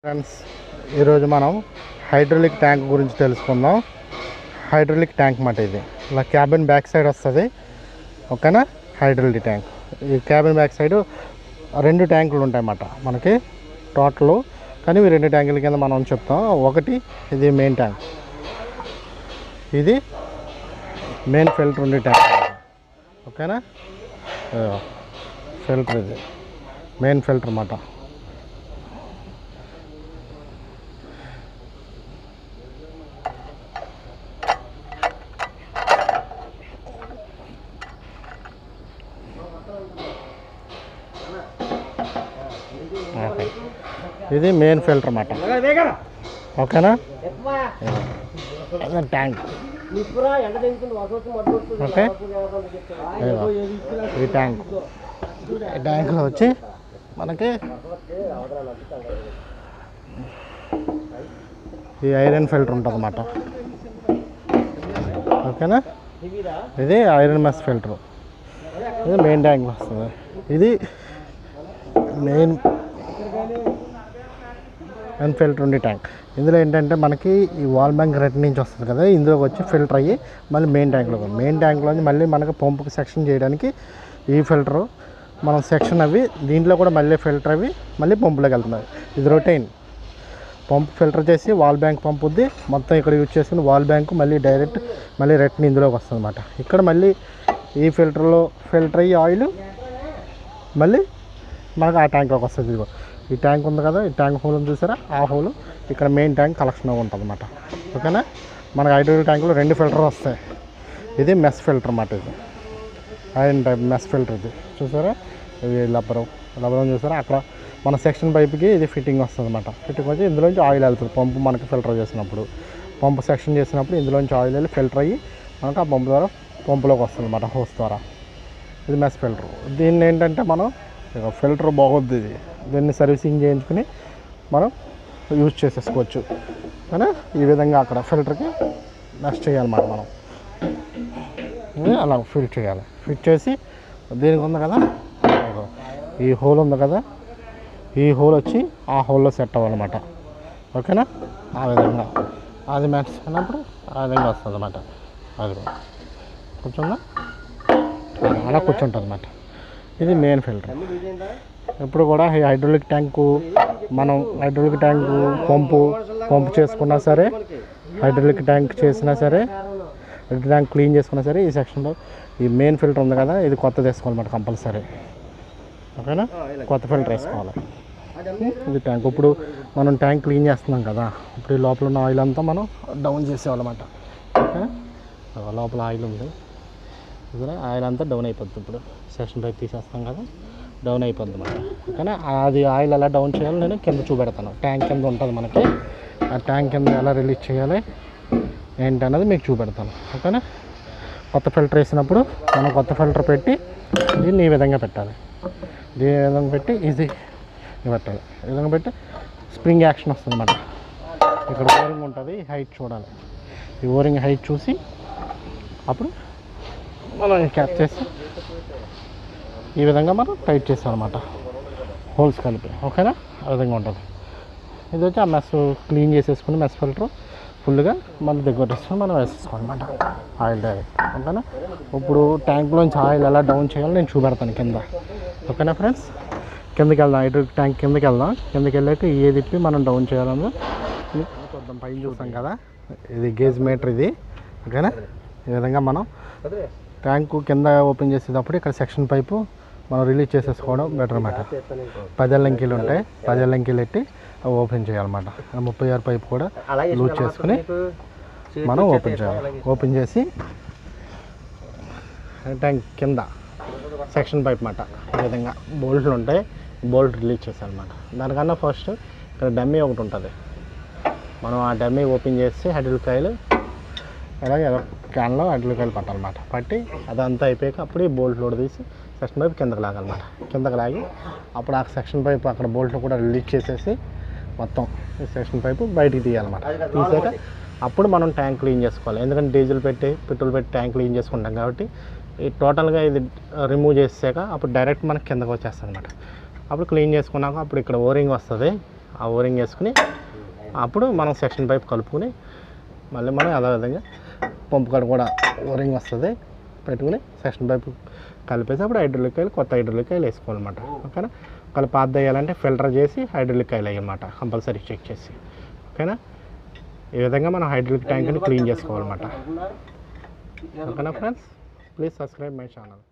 Friends, ఈరోజు మనం hydraulic tank గురించి తెలుసుకుందాం. హైడ్రాలిక్ ట్యాంక్ మాట ఇది ఇలా క్యాబిన్ బ్యాక్ సైడ్ వస్తుంది. ఓకేనా? హైడ్రాలిక్ ట్యాంక్ ఈ క్యాబిన్ బ్యాక్ సైడ్ రెండు ట్యాంకులు ఉంటాయన్నమాట మనకి టోటల్. కానీ ఈ రెండు ట్యాంకుల కింద మనం చెప్తాం. ఒకటి ఇది మెయిన్ ట్యాంక్, ఇది మెయిన్ ఫిల్టర్ ఉండే ట్యాంక్. ఓకేనా? ఫిల్టర్ ఇది మెయిన్ ఫిల్టర్ అన్నమాట. ఇది మెయిన్ ఫిల్టర్ అన్నమాట. ఓకేనా? Tank okay. ఈ ట్యాంక్లో వచ్చి మనకి ఈ ఐరన్ ఫిల్టర్ ఉంటుంది అన్నమాట. ఓకేనా? ఇది ఐరన్ మెస్ ఫిల్టర్. ఇది మెయిన్ ట్యాంక్ వస్తుంది. ఇది మెయిన్ ఫిల్టర్ ఉండే ట్యాంక్. ఇందులో ఏంటంటే మనకి ఈ వాల్ బ్యాంక్ రెడ్ నుంచి వస్తుంది కదా, ఇందులోకి వచ్చి ఫిల్టర్ అయ్యి మళ్ళీ మెయిన్ ట్యాంక్లో మళ్ళీ మనకి పంపుకి సెక్షన్ చేయడానికి ఈ ఫిల్టరు మనం సెక్షన్ అవి దీంట్లో కూడా మళ్ళీ ఫిల్టర్ అవి మళ్ళీ పంపులోకి వెళ్తున్నాయి. ఇది రొటైన్ పంప్ ఫిల్టర్ చేసి వాల్ బ్యాంక్ పంపుద్ది మొత్తం ఇక్కడ యూజ్ చేసుకుని వాల్ బ్యాంక్ మళ్ళీ డైరెక్ట్ మళ్ళీ రెట్ని ఇందులోకి వస్తుంది అన్నమాట. ఇక్కడ మళ్ళీ ఈ ఫిల్టర్లో ఫిల్టర్ అయ్యి ఆయిల్ మళ్ళీ మనకు ఆ ట్యాంక్లోకి వస్తుంది. ఇదిగో ఈ ట్యాంక్ ఉంది కదా, ఈ ట్యాంక్ హోల్ చూసారా, ఆ హోల్ ఇక్కడ మెయిన్ ట్యాంక్ కలెక్షన్ ఉంటుంది అన్నమాట. ఓకేనా? మనకు హైడ్రాలిక్ ట్యాంకులో రెండు ఫిల్టర్ వస్తాయి. ఇది మెస్ ఫిల్టర్ అన్నమాట. ఇది ఐరన్ టైప్ మెస్ ఫిల్టర్. ఇది చూసారా, ఇది లబ్బరం చూసారా, అక్కడ మన సెక్షన్ పైప్కి ఇది ఫిట్టింగ్ వస్తుంది అన్నమాట. ఫిట్టింగ్ వచ్చి ఇందులోంచి ఆయిల్ వెళ్తుంది. పంపు మనకి ఫిల్టర్ చేసినప్పుడు పంపు సెక్షన్ చేసినప్పుడు ఇందులోంచి ఆయిల్ వెళ్ళి ఫిల్టర్ అయ్యి మనకు ఆ పంపు ద్వారా పంపులోకి వస్తుంది అన్నమాట, హోస్ ద్వారా. ఇది మెస్ ఫిల్టర్. దీన్ని ఏంటంటే మనం ఫిల్టర్ బాగుంది, దీన్ని సర్వీసింగ్ చేయించుకుని మనం యూజ్ చేసేసుకోవచ్చు. కానీ ఈ విధంగా అక్కడ ఫిల్టర్కి మెష్ చేయాలన్నమాట. మనం అలా ఫిట్ చేయాలి. ఫిట్ చేసి దీనికి ఉంది కదా, ఈ హోల్ ఉంది కదా, ఈ హోల్ వచ్చి ఆ హోల్లో సెట్ అవ్వాలన్నమాట. ఓకేనా? ఆ విధంగా అది మ్యాచ్ అయినప్పుడు ఆ విధంగా వస్తుంది అన్నమాట. అది కూర్చుందా, అలా కూర్చుంటుంది అన్నమాట. ఇది మెయిన్ ఫిల్టర్. ఎప్పుడు కూడా ఈ హైడ్రాలిక్ ట్యాంకు మనం హైడ్రాలిక్ ట్యాంకు పంపు చేసుకున్నా సరే, హైడ్రాలిక్ ట్యాంక్ చేసినా సరే, హైడ్రాలిక్ ట్యాంక్ క్లీన్ చేసుకున్నా సరే, ఈ సెక్షన్లో ఈ మెయిన్ ఫిల్టర్ ఉంది కదా, ఇది కొత్త వేసుకోవాలన్నమాట కంపల్సరీ. ఓకేనా? కొత్త ఫిల్టర్ వేసుకోవాలి. ఇది ట్యాంక్. ఇప్పుడు మనం ట్యాంక్ క్లీన్ చేస్తున్నాం కదా, ఇప్పుడు ఈ లోపల ఉన్న ఆయిల్ అంతా మనం డౌన్ చేసేవాళ్ళమాట. ఓకేనా? లోపల ఆయిల్ ఉంది, ఆయిల్ అంతా డౌన్ అయిపోద్ది. ఇప్పుడు సెక్షన్ పైప్ తీసేస్తాం కదా, డౌన్ అయిపోద్ది అన్నమాట. కానీ అది ఆయిల్ ఎలా డౌన్ చేయాలో నేను కింద చూపెడతాను. ట్యాంక్ కింద ఉంటుంది మనకి, ఆ ట్యాంక్ కింద ఎలా రిలీజ్ చేయాలి ఏంటన్నది మీకు చూపెడతాను. ఓకేనా? కొత్త ఫిల్టర్ వేసినప్పుడు మనం కొత్త ఫిల్టర్ పెట్టి దీన్ని ఈ విధంగా పెట్టాలి. దీని విధంగా పెట్టి ఇది పెట్టాలి. ఈ విధంగా పెట్టి స్ప్రింగ్ యాక్షన్ వస్తుంది అన్నమాట. ఇక్కడ ఓరింగ్ ఉంటుంది, హైట్ చూడాలి. ఈ ఓరింగ్ హైట్ చూసి అప్పుడు మనం క్యాప్ చేసి ఈ విధంగా మనం టైట్ చేస్తాం అన్నమాట, హోల్స్ కలిపి. ఓకేనా? ఆ విధంగా ఉంటుంది. ఇది వచ్చి ఆ మెస్ క్లీన్ చేసేసుకుని మెస్ ఫిల్టర్ ఫుల్గా మళ్ళీ దగ్గర వేసుకొని మనం వేసేసుకోవాలన్నమాట ఆయిల్ డైరెక్ట్. ఓకేనా? ఇప్పుడు ట్యాంక్లోంచి ఆయిల్ ఎలా డౌన్ చేయాలో నేను చూపెడతాను కింద. ఓకేనా ఫ్రెండ్స్? కిందకి వెళ్దాం. హైడ్రాలిక్ ట్యాంక్ కిందకి వెళ్దాం. కిందకి వెళ్ళాక ఏ తిప్పి మనం డౌన్ చేయాలన్నా చూద్దాం. పైన చూసాం కదా, ఇది గేజ్ మీటర్ ఇది. ఓకేనా? ఈ విధంగా మనం ట్యాంకు కింద ఓపెన్ చేసేటప్పుడు ఇక్కడ సెక్షన్ పైపు మనం రిలీజ్ చేసేసుకోవడం బెటర్ అన్నమాట. 10 లంకీలు ఉంటాయి, 10 లంకీలు ఎట్టి ఓపెన్ చేయాలన్నమాట. 36 పైపు కూడా లూజ్ చేసుకుని మనం ఓపెన్ చేయాలి. ఓపెన్ చేసి ట్యాంక్ కింద సెక్షన్ పైప్ అన్నమాట ఈ విధంగా బోల్ట్లు ఉంటాయి, బోల్ట్ రిలీజ్ చేయాలన్నమాట. దానికన్నా ఫస్ట్ ఇక్కడ డమ్మీ ఒకటి ఉంటుంది. మనం ఆ డమ్మీ ఓపెన్ చేసి హైడ్రాలిక్ ఆయిల్ అలాగే క్యాన్లో హైడ్రాలిక్ పట్టాలన్నమాట. పట్టి అదంతా అయిపోయాక అప్పుడు ఈ బోల్ట్ లోడ్ తీసి సెక్షన్ పైప్ కిందకి లాగాలన్నమాట. కిందకి లాగి అప్పుడు ఆ సెక్షన్ పైప్ అక్కడ బోల్ట్లు కూడా రిలీజ్ చేసేసి మొత్తం ఈ సెక్షన్ పైపు బయటికి తీయాలన్నమాట. తీసాక అప్పుడు మనం ట్యాంక్ క్లీన్ చేసుకోవాలి. ఎందుకంటే డీజిల్ పెట్టి పెట్రోల్ పెట్టి ట్యాంక్ క్లీన్ చేసుకుంటాం కాబట్టి ఈ టోటల్గా ఇది రిమూవ్ చేసాక అప్పుడు డైరెక్ట్ మనకి కిందకు వచ్చేస్తుంది అనమాట. అప్పుడు క్లీన్ చేసుకున్నాక అప్పుడు ఇక్కడ ఓరింగ్ వస్తుంది. ఆ ఓరింగ్ వేసుకుని అప్పుడు మనం సెక్షన్ పైప్ కలుపుకొని మళ్ళీ మనం అదేవిధంగా పంపు కాడ కూడా ఓరింగ్ వస్తుంది పెట్టుకుని సెక్షన్ పైప్ కలిపేసి అప్పుడు హైడ్రాలిక్ ఆయిల్ కొత్త హైడ్రాలిక్ ఆయిల్ వేసుకోవాలన్నమాట. ఓకేనా. ఒకవేళ పాత వేయాలంటే ఫిల్టర్ చేసి హైడ్రాలిక్ ఆయిల్ వేయాలన్నమాట కంపల్సరీ చెక్ చేసి. ఓకేనా. ఈ విధంగా మనం హైడ్రాలిక్ ట్యాంక్ని క్లీన్ చేసుకోవాలన్నమాట. ఓకేనా friends, please subscribe my channel.